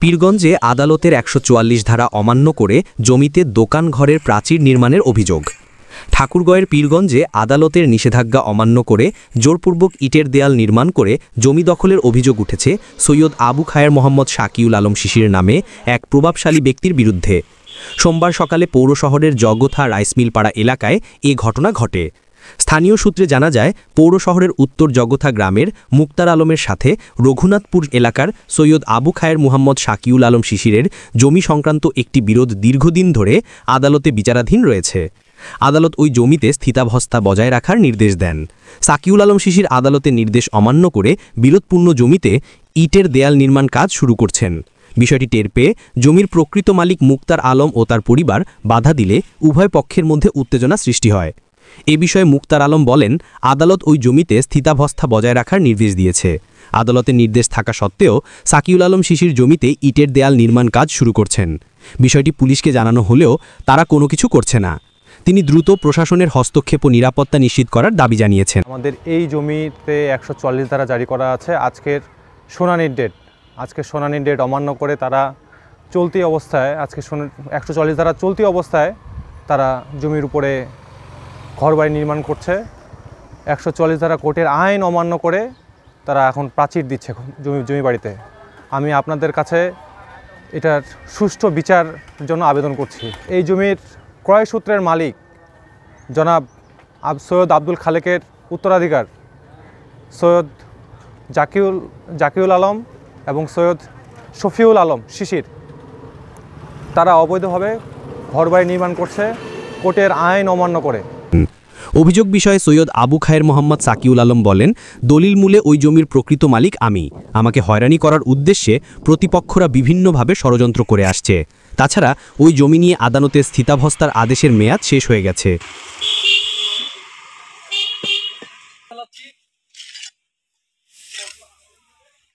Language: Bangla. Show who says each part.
Speaker 1: পীরগঞ্জে আদালতের ১৪৪ ধারা অমান্য করে জমিতে দোকান ঘরের প্রাচীর নির্মাণের অভিযোগ। ঠাকুরগাঁওয়ের পীরগঞ্জে আদালতের নিষেধাজ্ঞা অমান্য করে জোরপূর্বক ইটের দেয়াল নির্মাণ করে জমি দখলের অভিযোগ উঠেছে সৈয়দ আবু খায়ের মোহাম্মদ শাকিউল আলম শিশির নামে এক প্রভাবশালী ব্যক্তির বিরুদ্ধে। সোমবার সকালে পৌর শহরের জগথা রাইসমিলপাড়া এলাকায় এ ঘটনা ঘটে। স্থানীয় সূত্রে জানা যায়, পৌর শহরের উত্তর জগথা গ্রামের মুক্তার আলমের সাথে রঘুনাথপুর এলাকার সৈয়দ আবু খায়ের মোহাম্মদ শাকিউল আলম শিশিরের জমি সংক্রান্ত একটি বিরোধ দীর্ঘদিন ধরে আদালতে বিচারাধীন রয়েছে। আদালত ওই জমিতে স্থিতাবস্থা বজায় রাখার নির্দেশ দেন। শাকিউল আলম শিশির আদালতের নির্দেশ অমান্য করে বিরোধপূর্ণ জমিতে ইটের দেয়াল নির্মাণ কাজ শুরু করছেন। বিষয়টি টের পেয়ে জমির প্রকৃত মালিক মুক্তার আলম ও তার পরিবার বাধা দিলে উভয় পক্ষের মধ্যে উত্তেজনা সৃষ্টি হয়। এ বিষয়ে মুক্তার আলম বলেন, আদালত ওই জমিতে স্থিতাবস্থা বজায় রাখার নির্দেশ দিয়েছে। আদালতের নির্দেশ থাকা সত্ত্বেও শাকিউল আলম শিশির জমিতে ইটের দেয়াল নির্মাণ কাজ শুরু করছেন। বিষয়টি পুলিশকে জানানো হলেও তারা কোনো কিছু করছে না। তিনি দ্রুত প্রশাসনের হস্তক্ষেপ ও নিরাপত্তা নিশ্চিত করার দাবি জানিয়েছেন।
Speaker 2: আমাদের এই জমিতে ১৪৪ ধারা জারি করা আছে। আজকের শুনানির ডেট অমান্য করে তারা চলতি অবস্থায় ১৪৪ ধারা চলতি অবস্থায় তারা জমির উপরে ঘরবাড়ি নির্মাণ করছে। ১৪৪ ধারা কোর্টের আইন অমান্য করে তারা এখন প্রাচীর দিচ্ছে জমি বাড়িতে। আমি আপনাদের কাছে এটার সুষ্ঠু বিচার জন্য আবেদন করছি। এই জমির ক্রয় সূত্রের মালিক জনাব সৈয়দ আব্দুল খালেকের উত্তরাধিকার সৈয়দ জাকিউল আলম এবং সৈয়দ শফিউল আলম শিশির, তারা অবৈধভাবে ঘরবাড়ি নির্মাণ করছে কোর্টের আইন অমান্য করে।
Speaker 1: অভিযোগ বিষয়ে সৈয়দ আবু খায়ের মোহাম্মদ শাকিউল আলম বলেন, দলিল মূলে ওই জমির প্রকৃত মালিক আমি। আমাকে হয়রানি করার উদ্দেশ্যে প্রতিপক্ষরা বিভিন্নভাবে ষড়যন্ত্র করে আসছে। তাছাড়া ওই জমি নিয়ে আদালতে স্থিতাবস্থার আদেশের মেয়াদ শেষ হয়ে গেছে।